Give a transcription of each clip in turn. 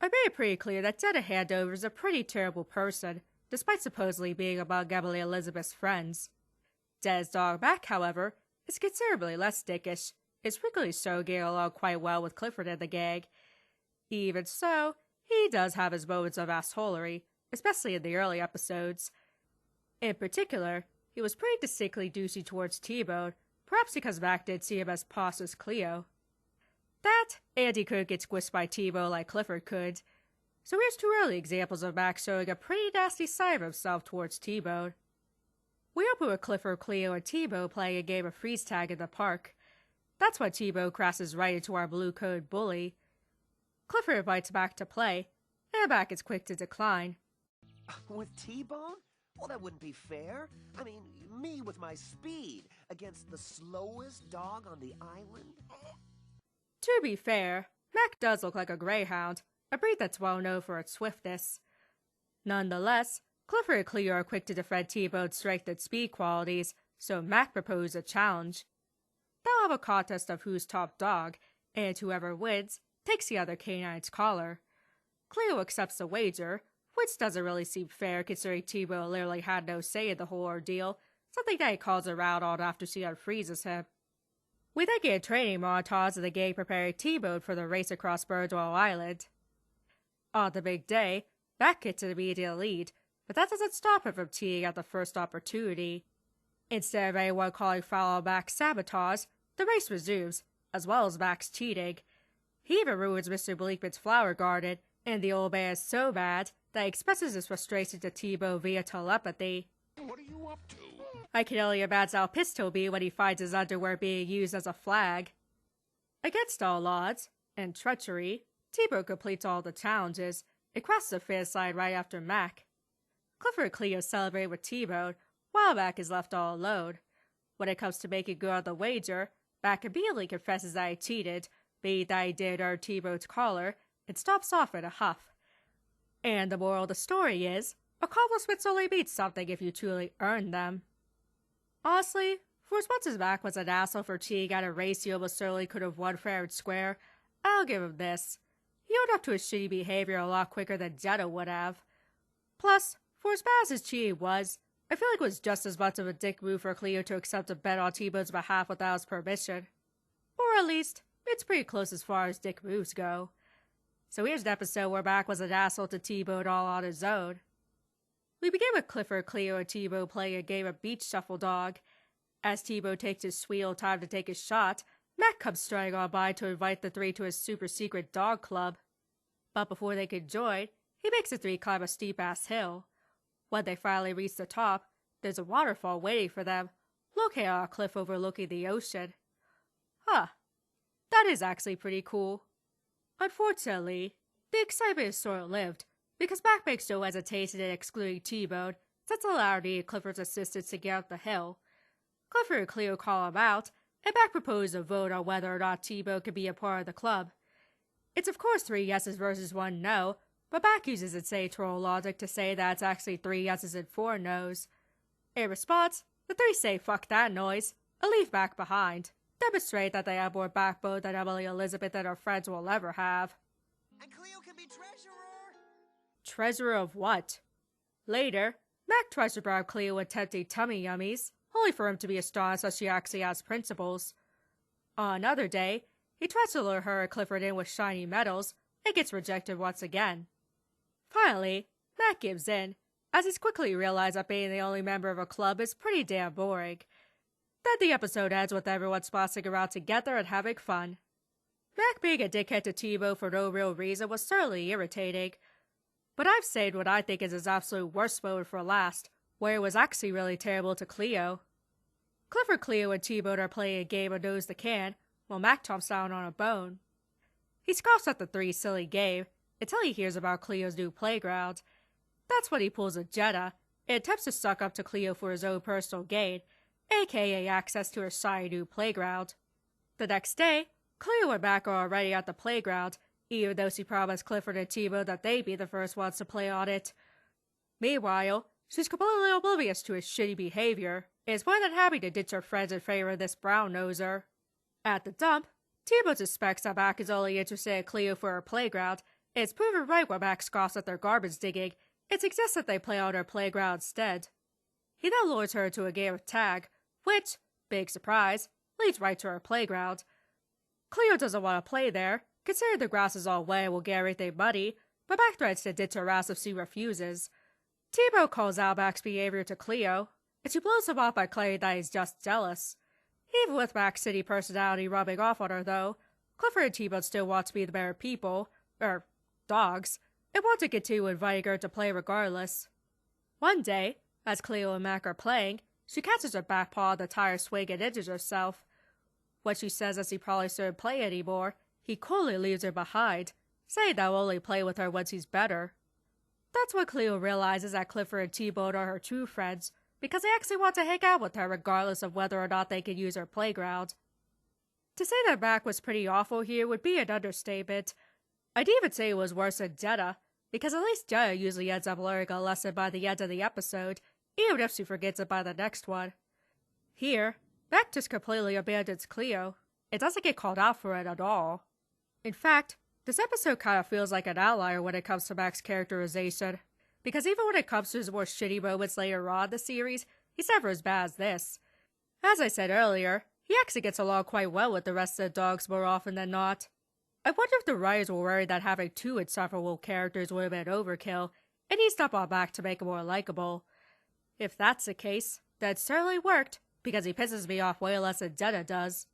I made it pretty clear that Jetta Handover is a pretty terrible person, despite supposedly being among Emily Elizabeth's friends. Jetta's dog Mac, however, is considerably less dickish. It's frequently so getting along quite well with Clifford and the gang. Even so, he does have his moments of assholery, especially in the early episodes. In particular, he was pretty distinctly douchey towards T-Bone, perhaps because Mac didn't see him as posh as Cleo. That, and he couldn't get squished by T-Bone like Clifford could. So here's two early examples of Mac showing a pretty nasty side of himself towards T-Bone. We open with Clifford, Cleo, and T-Bone playing a game of freeze tag in the park. That's when T-Bone crashes right into our blue-coated bully. Clifford invites Mac to play, and Mac is quick to decline. With T-Bone? Well, that wouldn't be fair. I mean, me with my speed against the slowest dog on the island? To be fair, Mac does look like a greyhound, a breed that's well known for its swiftness. Nonetheless, Clifford and Cleo are quick to defend T-Bone's strength and speed qualities, so Mac proposed a challenge. They'll have a contest of who's top dog, and whoever wins takes the other canine's collar. Cleo accepts the wager, which doesn't really seem fair considering T-Bone literally had no say in the whole ordeal, something that he calls her out on after she unfreezes him. We then get a training montage of the gang preparing T-Bone for the race across Birdwell Island. On the big day, Mac gets an immediate lead, but that doesn't stop him from teeing at the first opportunity. Instead of anyone calling foul on Mac's sabotage, the race resumes, as well as Mac's cheating. He even ruins Mr. Bleakman's flower garden, and the old man is so mad that he expresses his frustration to T-Bone via telepathy. What are you up to? I can only imagine how pissed he'll be when he finds his underwear being used as a flag. Against all odds, and treachery, T-Bone completes all the challenges, and crosses the finish line right after Mac. Clifford and Cleo celebrate with T-Bone, while Mac is left all alone. When it comes to making good on the wager, Mac immediately confesses that he cheated, meaning that he did earn T-Bone's collar, and stops off in a huff. And the moral of the story is, accomplishments only mean something if you truly earn them. Honestly, for as much as Mac was an asshole for cheating at a race he almost certainly could have won fair and square, I'll give him this. He owned up to his shitty behavior a lot quicker than Jetta would have. Plus, for as bad as his cheating was, I feel like it was just as much of a dick move for Cleo to accept a bet on T-Bone's behalf without his permission. Or at least, it's pretty close as far as dick moves go. So here's an episode where Mac was an asshole to T-Bone all on his own. We begin with Clifford, Cleo, and T-Bone playing a game of beach shuffle dog. As T-Bone takes his sweet old time to take his shot, Mac comes striding on by to invite the three to his super secret dog club. But before they can join, he makes the three climb a steep-ass hill. When they finally reach the top, there's a waterfall waiting for them, located on a cliff overlooking the ocean. Huh. That is actually pretty cool. Unfortunately, the excitement is short-lived, because Mac makes no hesitation in excluding T-Bone, since allowing needed Clifford's assistance to get up the hill. Clifford and Cleo call him out, and Mac proposes a vote on whether or not T-Bone can be a part of the club. It's of course 3 yeses versus 1 no, but Mac uses insane troll logic to say that it's actually 3 yeses and 4 no's. In response, the 3 say fuck that noise, and leave Mac behind, demonstrate that they have more backbone than Emily Elizabeth and her friends will ever have. And Cleo can be treasurer! Treasurer of what? Later, Mac tries to bribe Cleo with tempting tummy yummies, only for him to be astonished that she actually has principles. On another day, he tries to lure her and Clifford in with shiny medals, and gets rejected once again. Finally, Mac gives in, as he's quickly realized that being the only member of a club is pretty damn boring. Then the episode ends with everyone splashing around together and having fun. Mac being a dickhead to T-Bone for no real reason was certainly irritating, but I've saved what I think is his absolute worst moment for last, where it was actually really terrible to Cleo. Clifford, Cleo, and T-Bone are playing a game of Nose the Can, while Mac chomps down on a bone. He scoffs at the 3 silly game, until he hears about Cleo's new playground. That's when he pulls a Jetta, and attempts to suck up to Cleo for his own personal gain, aka access to her shiny new playground. The next day, Cleo and Mac are already at the playground, even though she promised Clifford and T-Bone that they'd be the first ones to play on it. Meanwhile, she's completely oblivious to his shitty behavior, and is more than happy to ditch her friends in favor of this brown-noser. At the dump, T-Bone suspects that Mac is only interested in Cleo for her playground, It's proven right when Max scoffs at their garbage digging and suggests that they play on her playground instead. He then lures her to a game of tag, which, big surprise, leads right to her playground. Cleo doesn't want to play there, considering the grass is all wet and will get everything muddy, but Max threatens to ditch her ass if she refuses. T-Bone calls out Max's behavior to Cleo, and she blows him off by claiming that he's just jealous. Even with Max's city personality rubbing off on her, though, Clifford and T-Bone still want to be the better people, dogs, and want to continue inviting her to play regardless. One day, as Cleo and Mac are playing, she catches her back paw on the tire swing and injures herself. When she says that she probably shouldn't play anymore, he coolly leaves her behind, saying that he'll only play with her when she's better. That's when Cleo realizes that Clifford and T-Bone are her true friends, because they actually want to hang out with her regardless of whether or not they can use her playground. To say that Mac was pretty awful here would be an understatement. I'd even say it was worse than Jetta, because at least Jetta usually ends up learning a lesson by the end of the episode, even if she forgets it by the next one. Here, Mac just completely abandons Cleo. It doesn't get called out for it at all. In fact, this episode kind of feels like an outlier when it comes to Mac's characterization, because even when it comes to his more shitty moments later on in the series, he's never as bad as this. As I said earlier, he actually gets along quite well with the rest of the dogs more often than not. I wonder if the writers were worried that having two insufferable characters would have been overkill, and eased up on Mac to make him more likable. If that's the case, then it certainly worked, because he pisses me off way less than Jetta does.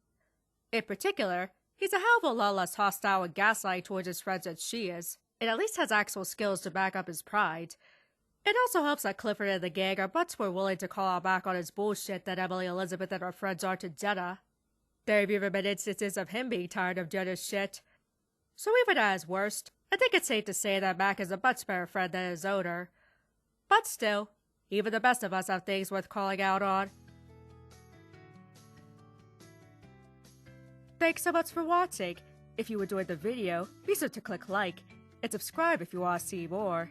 In particular, he's a hell of a lot less hostile and gaslighting towards his friends than she is, and at least has actual skills to back up his pride. It also helps that Clifford and the gang are much more willing to call out back on his bullshit than Emily, Elizabeth, and her friends are to Jetta. There have even been instances of him being tired of Jetta's shit. So even at his worst, I think it's safe to say that Mac is a much better friend than his owner. But still, even the best of us have things worth calling out on. Thanks so much for watching. If you enjoyed the video, be sure to click like, and subscribe if you want to see more.